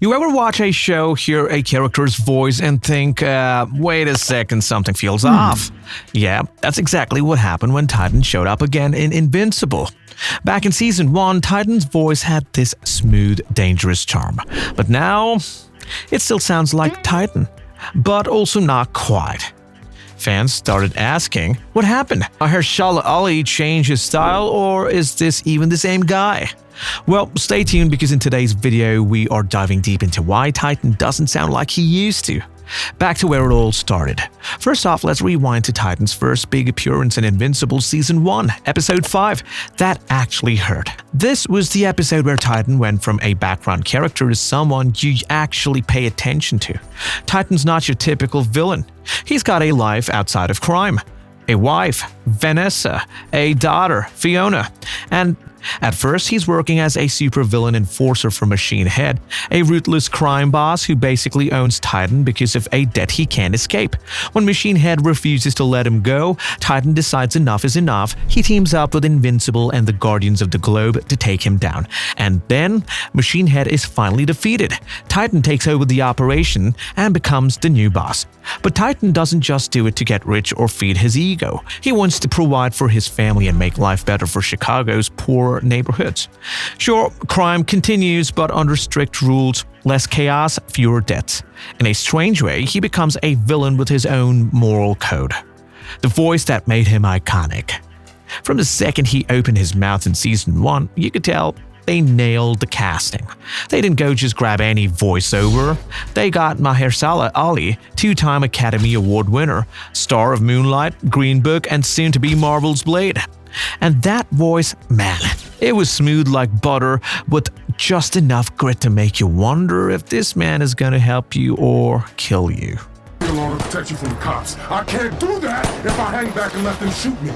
You ever watch a show, hear a character's voice, and think, wait a second, something feels off? Yeah, that's exactly what happened when Titan showed up again in Invincible. Back in Season 1, Titan's voice had this smooth, dangerous charm. But now, it still sounds like Titan, but also not quite. Fans started asking, what happened? Did Mahershala Ali change his style, or is this even the same guy? Well, stay tuned because in today's video we are diving deep into why Titan doesn't sound like he used to. Back to where it all started. First off, let's rewind to Titan's first big appearance in Invincible Season 1, Episode 5. That actually hurt. This was the episode where Titan went from a background character to someone you actually pay attention to. Titan's not your typical villain. He's got a life outside of crime. A wife, Vanessa, a daughter, Fiona, and at first, he's working as a supervillain enforcer for Machine Head, a ruthless crime boss who basically owns Titan because of a debt he can't escape. When Machine Head refuses to let him go, Titan decides enough is enough. He teams up with Invincible and the Guardians of the Globe to take him down. And then, Machine Head is finally defeated. Titan takes over the operation and becomes the new boss. But Titan doesn't just do it to get rich or feed his ego. He wants to provide for his family and make life better for Chicago's poor neighborhoods. Sure, crime continues, but under strict rules, less chaos, fewer deaths. In a strange way, he becomes a villain with his own moral code. The voice that made him iconic. From the second he opened his mouth in Season 1, you could tell they nailed the casting. They didn't go just grab any voiceover. They got Mahershala Ali, two-time Academy Award winner, star of Moonlight, Green Book, and soon-to-be Marvel's Blade. And that voice, man, it was smooth like butter with just enough grit to make you wonder if this man is gonna help you or kill you. In order to protect you from the cops. I can't do that if I hang back and let them shoot me.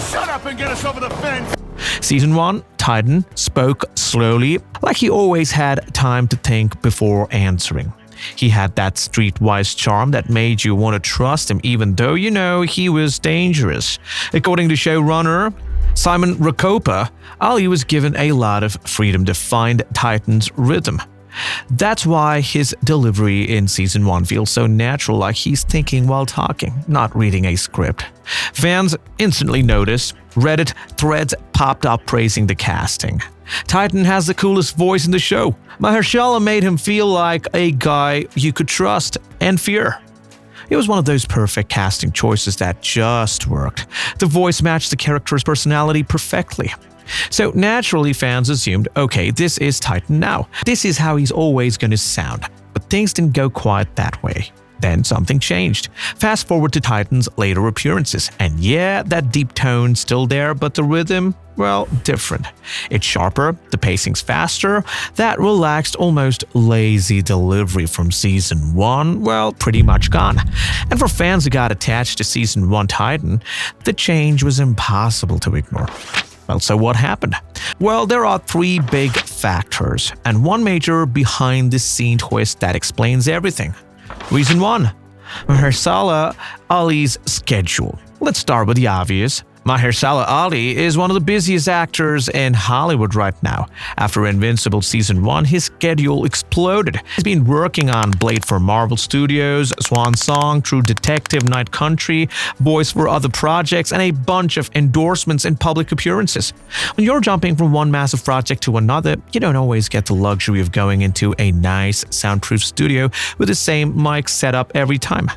Shut up and get us over the fence! Season 1, Titan spoke slowly, like he always had time to think before answering. He had that streetwise charm that made you want to trust him even though you know he was dangerous. According to showrunner Simon Rakopa, Ali was given a lot of freedom to find Titan's rhythm. That's why his delivery in Season 1 feels so natural, like he's thinking while talking, not reading a script. Fans instantly noticed. Reddit threads popped up praising the casting. Titan has the coolest voice in the show. Mahershala made him feel like a guy you could trust and fear. It was one of those perfect casting choices that just worked. The voice matched the character's personality perfectly. So naturally, fans assumed, okay, this is Titan now. This is how he's always going to sound. But things didn't go quite that way. Then something changed. Fast forward to Titan's later appearances. And yeah, that deep tone's still there, but the rhythm, well, different. It's sharper, the pacing's faster. That relaxed, almost lazy delivery from Season 1, well, pretty much gone. And for fans who got attached to Season 1 Titan, the change was impossible to ignore. Well, so what happened? Well, there are three big factors, and one major behind-the-scene twist that explains everything. Reason 1. Mahershala Ali's schedule. Let's start with the obvious. Mahershala Ali is one of the busiest actors in Hollywood right now. After Invincible Season 1, his schedule exploded. He's been working on Blade for Marvel Studios, Swan Song, True Detective, Night Country, voice for other projects, and a bunch of endorsements and public appearances. When you're jumping from one massive project to another, you don't always get the luxury of going into a nice, soundproof studio with the same mic setup every time.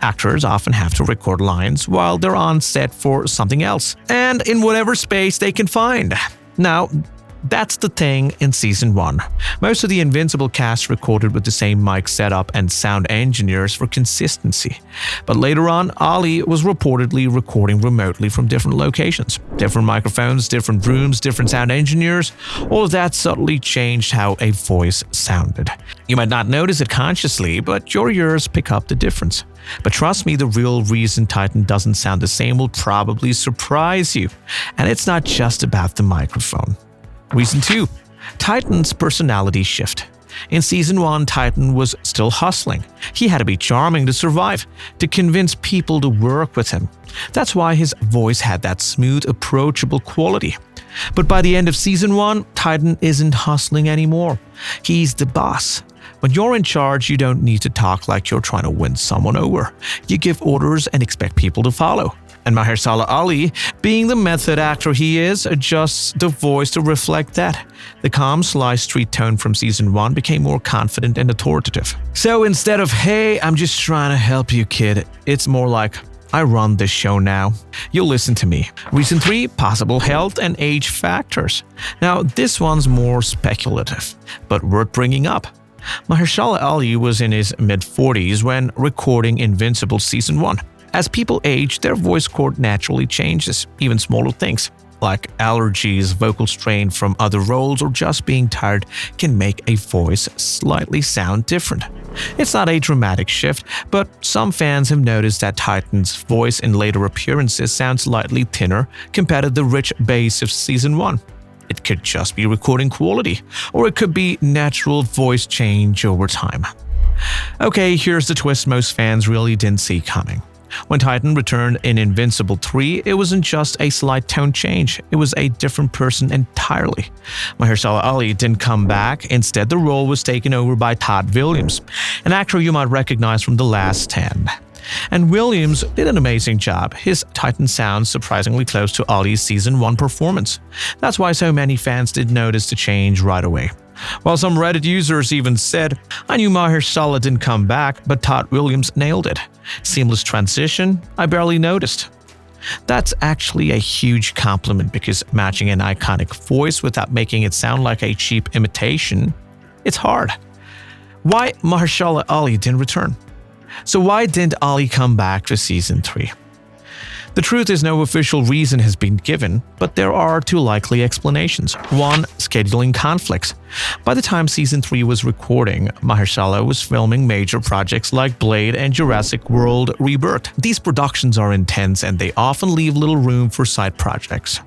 Actors often have to record lines while they're on set for something else, and in whatever space they can find. Now, that's the thing in Season 1. Most of the Invincible cast recorded with the same mic setup and sound engineers for consistency. But later on, Ali was reportedly recording remotely from different locations. Different microphones, different rooms, different sound engineers. All of that subtly changed how a voice sounded. You might not notice it consciously, but your ears pick up the difference. But trust me, the real reason Titan doesn't sound the same will probably surprise you. And it's not just about the microphone. Reason 2. Titan's personality shift. In Season 1, Titan was still hustling. He had to be charming to survive, to convince people to work with him. That's why his voice had that smooth, approachable quality. But by the end of Season 1, Titan isn't hustling anymore. He's the boss. When you're in charge, you don't need to talk like you're trying to win someone over. You give orders and expect people to follow. And Mahershala Ali, being the method actor he is, adjusts the voice to reflect that. The calm, sly street tone from season 1 became more confident and authoritative. So instead of, "Hey, I'm just trying to help you, kid," it's more like, "I run this show now. You'll listen to me." Reason 3, possible health and age factors. Now, this one's more speculative, but worth bringing up. Mahershala Ali was in his mid-40s when recording Invincible Season 1. As people age, their voice cord naturally changes, even smaller things, like allergies, vocal strain from other roles, or just being tired can make a voice slightly sound different. It's not a dramatic shift, but some fans have noticed that Titan's voice in later appearances sounds slightly thinner compared to the rich bass of Season 1. It could just be recording quality, or it could be natural voice change over time. Okay, here's the twist most fans really didn't see coming. When Titan returned in Invincible 3, it wasn't just a slight tone change, it was a different person entirely. Mahershala Ali didn't come back, instead the role was taken over by Todd Williams, an actor you might recognize from The Last Stand. And Williams did an amazing job. His Titan sounds surprisingly close to Ali's Season 1 performance. That's why so many fans did notice the change right away. While some Reddit users even said, "I knew Mahershala didn't come back, but Todd Williams nailed it. Seamless transition, I barely noticed." That's actually a huge compliment because matching an iconic voice without making it sound like a cheap imitation, it's hard. Why Mahershala Ali didn't return? So why didn't Ali come back for Season 3? The truth is no official reason has been given, but there are 2 likely explanations. 1. Scheduling conflicts. By the time Season 3 was recording, Mahershala was filming major projects like Blade and Jurassic World Rebirth. These productions are intense and they often leave little room for side projects.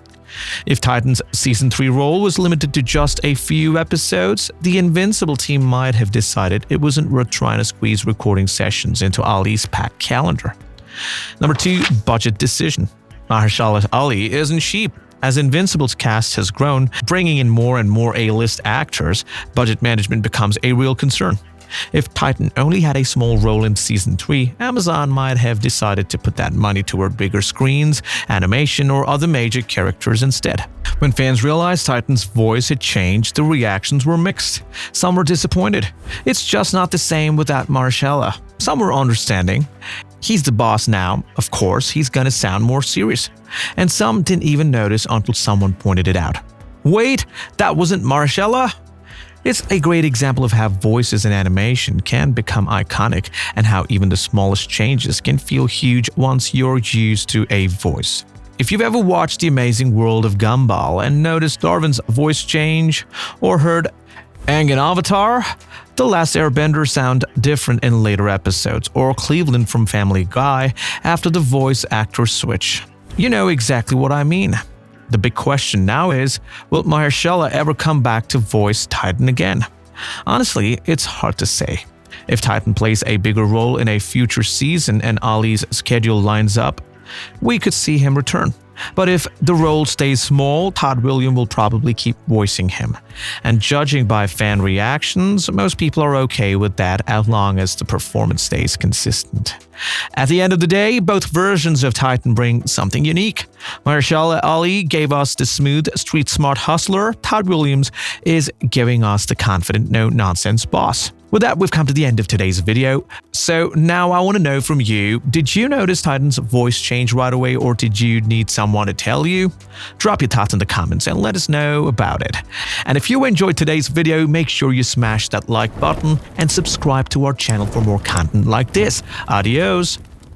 If Titan's Season 3 role was limited to just a few episodes, the Invincible team might have decided it wasn't worth trying to squeeze recording sessions into Ali's packed calendar. Number 2, budget decision. Mahershala Ali isn't cheap. As Invincible's cast has grown, bringing in more and more A-list actors, budget management becomes a real concern. If Titan only had a small role in Season 3, Amazon might have decided to put that money toward bigger screens, animation, or other major characters instead. When fans realized Titan's voice had changed, the reactions were mixed. Some were disappointed. It's just not the same without Mahershala. Some were understanding. He's the boss now, of course, he's gonna sound more serious. And some didn't even notice until someone pointed it out. Wait, that wasn't Mahershala? It's a great example of how voices in animation can become iconic and how even the smallest changes can feel huge once you're used to a voice. If you've ever watched The Amazing World of Gumball and noticed Darwin's voice change, or heard Aang in Avatar, The Last Airbender sound different in later episodes, or Cleveland from Family Guy after the voice actor switch, you know exactly what I mean. The big question now is, will Mahershala ever come back to voice Titan again? Honestly, it's hard to say. If Titan plays a bigger role in a future season and Ali's schedule lines up, we could see him return. But if the role stays small, Todd Williams will probably keep voicing him. And judging by fan reactions, most people are okay with that as long as the performance stays consistent. At the end of the day, both versions of Titan bring something unique. Mahershala Ali gave us the smooth, street-smart hustler. Todd Williams is giving us the confident, no-nonsense boss. With that, we've come to the end of today's video. So now I want to know from you, did you notice Titan's voice change right away, or did you need someone to tell you? Drop your thoughts in the comments and let us know about it. And if you enjoyed today's video, make sure you smash that like button and subscribe to our channel for more content like this. Adios!